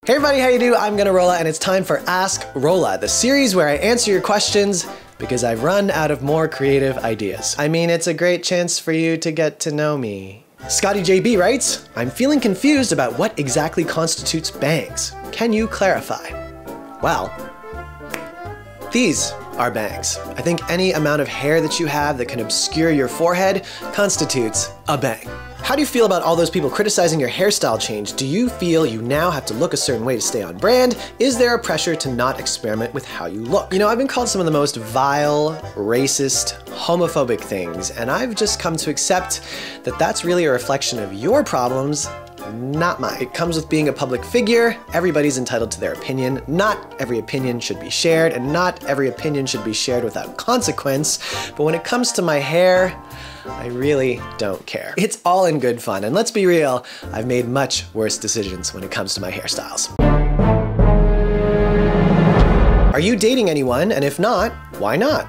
Hey everybody, how you do? I'm gunnarolla, and it's time for ASKROLLA, the series where I answer your questions because I've run out of more creative ideas. I mean, it's a great chance for you to get to know me. Scotty JB writes, I'm feeling confused about what exactly constitutes bangs. Can you clarify? Well, these are bangs. I think any amount of hair that you have that can obscure your forehead constitutes a bang. How do you feel about all those people criticizing your hairstyle change? Do you feel you now have to look a certain way to stay on brand? Is there a pressure to not experiment with how you look? You know, I've been called some of the most vile, racist, homophobic things, and I've just come to accept that that's really a reflection of your problems, not mine. It comes with being a public figure. Everybody's entitled to their opinion. Not every opinion should be shared, and not every opinion should be shared without consequence. But when it comes to my hair, I really don't care. It's all in good fun, and let's be real, I've made much worse decisions when it comes to my hairstyles. Are you dating anyone? And if not, why not?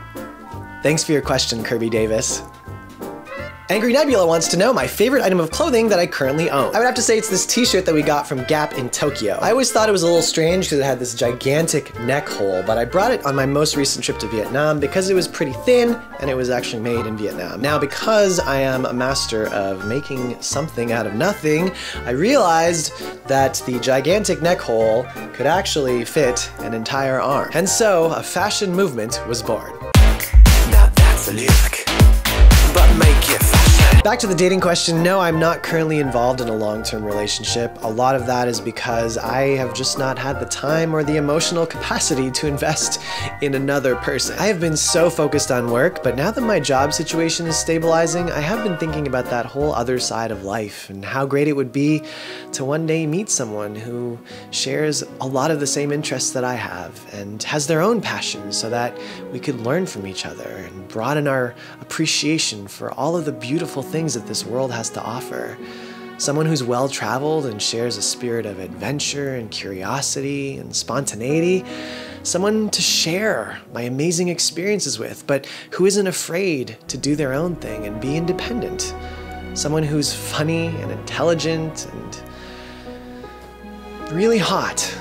Thanks for your question, Kirby Davis. Angry Nebula wants to know my favorite item of clothing that I currently own. I would have to say it's this t-shirt that we got from Gap in Tokyo. I always thought it was a little strange because it had this gigantic neck hole, but I brought it on my most recent trip to Vietnam because it was pretty thin and it was actually made in Vietnam. Now, because I am a master of making something out of nothing, I realized that the gigantic neck hole could actually fit an entire arm. And so a fashion movement was born. Now that's a lyric, but make it fashion. Back to the dating question, no, I'm not currently involved in a long-term relationship. A lot of that is because I have just not had the time or the emotional capacity to invest in another person. I have been so focused on work, but now that my job situation is stabilizing, I have been thinking about that whole other side of life and how great it would be to one day meet someone who shares a lot of the same interests that I have and has their own passions so that we could learn from each other and broaden our appreciation for all of the beautiful things that this world has to offer. Someone who's well-traveled and shares a spirit of adventure and curiosity and spontaneity. Someone to share my amazing experiences with, but who isn't afraid to do their own thing and be independent. Someone who's funny and intelligent and really hot.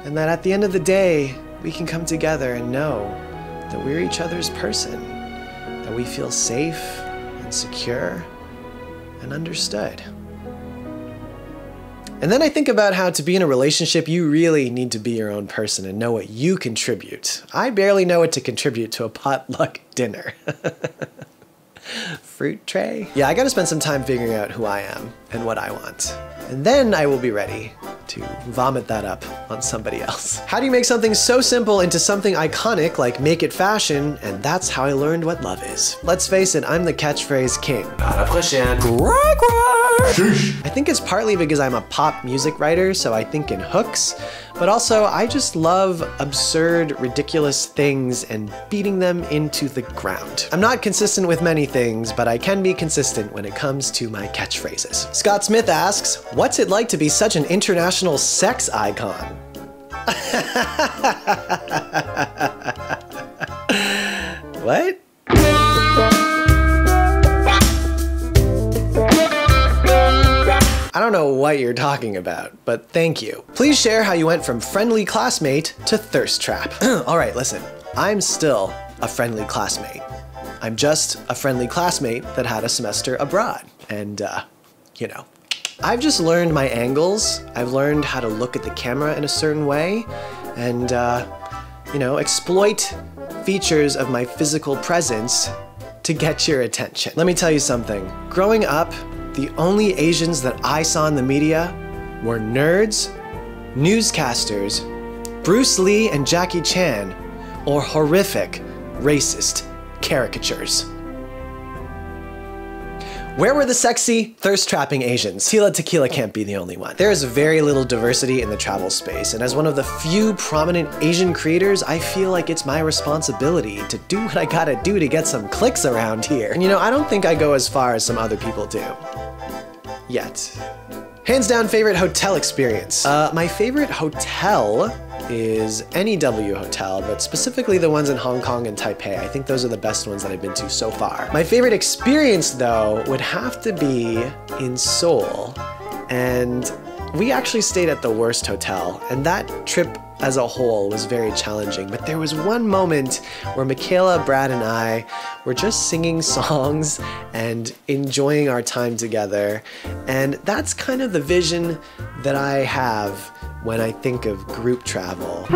And that at the end of the day, we can come together and know that we're each other's person, that we feel safe and secure and understood. And then I think about how to be in a relationship, you really need to be your own person and know what you contribute. I barely know what to contribute to a potluck dinner. Fruit tray? Yeah, I gotta spend some time figuring out who I am and what I want. And then I will be ready to vomit that up on somebody else. How do you make something so simple into something iconic like make it fashion? And that's how I learned what love is. Let's face it, I'm the catchphrase king. À la prochaine. I think it's partly because I'm a pop music writer, so I think in hooks, but also I just love absurd, ridiculous things and beating them into the ground. I'm not consistent with many things, but I can be consistent when it comes to my catchphrases. Scott Smith asks, what's it like to be such an international sex icon? What? I don't know what you're talking about, but thank you. Please share how you went from friendly classmate to thirst trap. All right, listen, I'm still a friendly classmate. I'm just a friendly classmate that had a semester abroad. And, you know, I've just learned my angles. I've learned how to look at the camera in a certain way and, you know, exploit features of my physical presence to get your attention. Let me tell you something. Growing up, the only Asians that I saw in the media were nerds, newscasters, Bruce Lee and Jackie Chan, or horrific, racist caricatures. Where were the sexy, thirst-trapping Asians? Tila Tequila can't be the only one. There is very little diversity in the travel space, and as one of the few prominent Asian creators, I feel like it's my responsibility to do what I gotta do to get some clicks around here. And you know, I don't think I go as far as some other people do. Yet. Hands down favorite hotel experience. My favorite hotel is any W hotel, but specifically the ones in Hong Kong and Taipei. I think those are the best ones that I've been to so far. My favorite experience, though, would have to be in Seoul. And we actually stayed at the worst hotel, and that trip as a whole was very challenging. But there was one moment where Michaela, Brad, and I were just singing songs and enjoying our time together. And that's kind of the vision that I have when I think of group travel.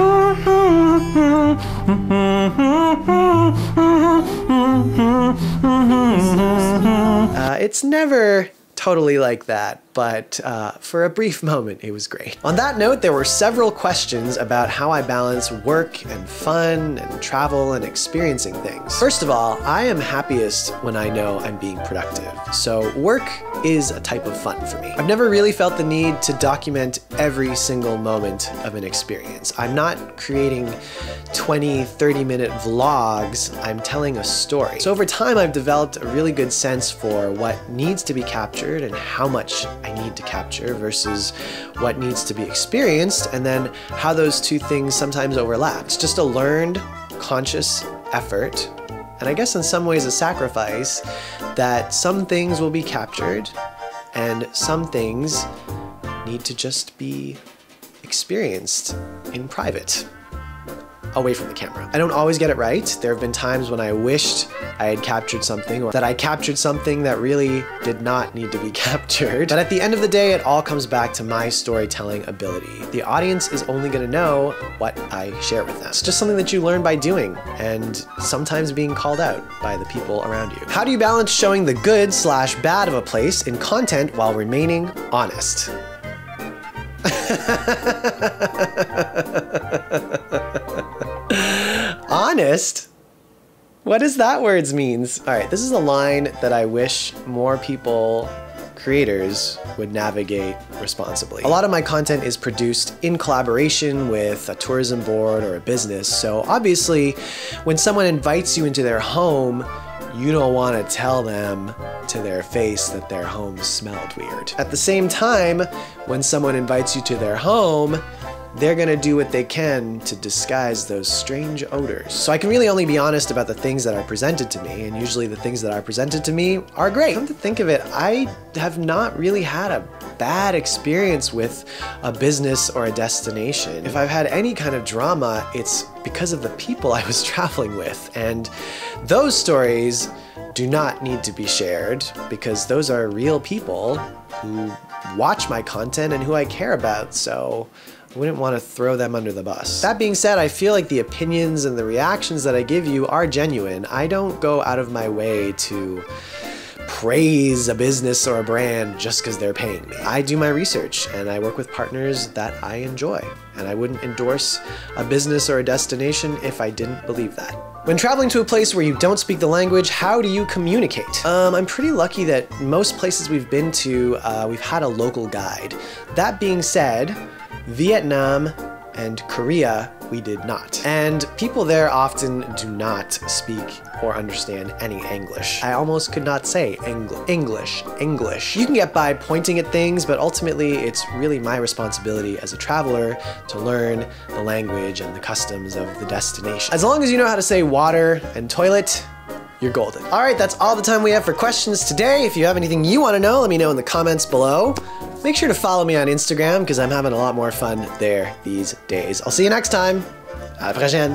It's never totally like that, but for a brief moment, it was great. On that note, there were several questions about how I balance work and fun and travel and experiencing things. First of all, I am happiest when I know I'm being productive. So work is a type of fun for me. I've never really felt the need to document every single moment of an experience. I'm not creating 20, 30-minute vlogs, I'm telling a story. So over time, I've developed a really good sense for what needs to be captured and how much I need to capture versus what needs to be experienced, and then how those two things sometimes overlap. It's just a learned, conscious effort, and I guess in some ways a sacrifice, that some things will be captured and some things need to just be experienced in private, away from the camera. I don't always get it right. There have been times when I wished I had captured something, or that I captured something that really did not need to be captured. But at the end of the day, it all comes back to my storytelling ability. The audience is only gonna know what I share with them. It's just something that you learn by doing, and sometimes being called out by the people around you. How do you balance showing the good/bad of a place in content while remaining honest? Honest? What does that word means? All right, this is a line that I wish more people, creators, would navigate responsibly. A lot of my content is produced in collaboration with a tourism board or a business, so obviously when someone invites you into their home, you don't want to tell them to their face that their home smelled weird. At the same time, when someone invites you to their home, they're gonna do what they can to disguise those strange odors. So I can really only be honest about the things that are presented to me, and usually the things that are presented to me are great. Come to think of it, I have not really had a bad experience with a business or a destination. If I've had any kind of drama, it's because of the people I was traveling with. And those stories do not need to be shared because those are real people who watch my content and who I care about. So I wouldn't want to throw them under the bus. That being said, I feel like the opinions and the reactions that I give you are genuine. I don't go out of my way to praise a business or a brand just because they're paying me. I do my research and I work with partners that I enjoy, and I wouldn't endorse a business or a destination if I didn't believe that. When traveling to a place where you don't speak the language, how do you communicate? I'm pretty lucky that most places we've been to, we've had a local guide. That being said, Vietnam and Korea, we did not. And people there often do not speak or understand any English. I almost could not say English. You can get by pointing at things, but ultimately it's really my responsibility as a traveler to learn the language and the customs of the destination. As long as you know how to say water and toilet, you're golden. All right, that's all the time we have for questions today. If you have anything you want to know, let me know in the comments below. Make sure to follow me on Instagram because I'm having a lot more fun there these days. I'll see you next time. À la prochaine.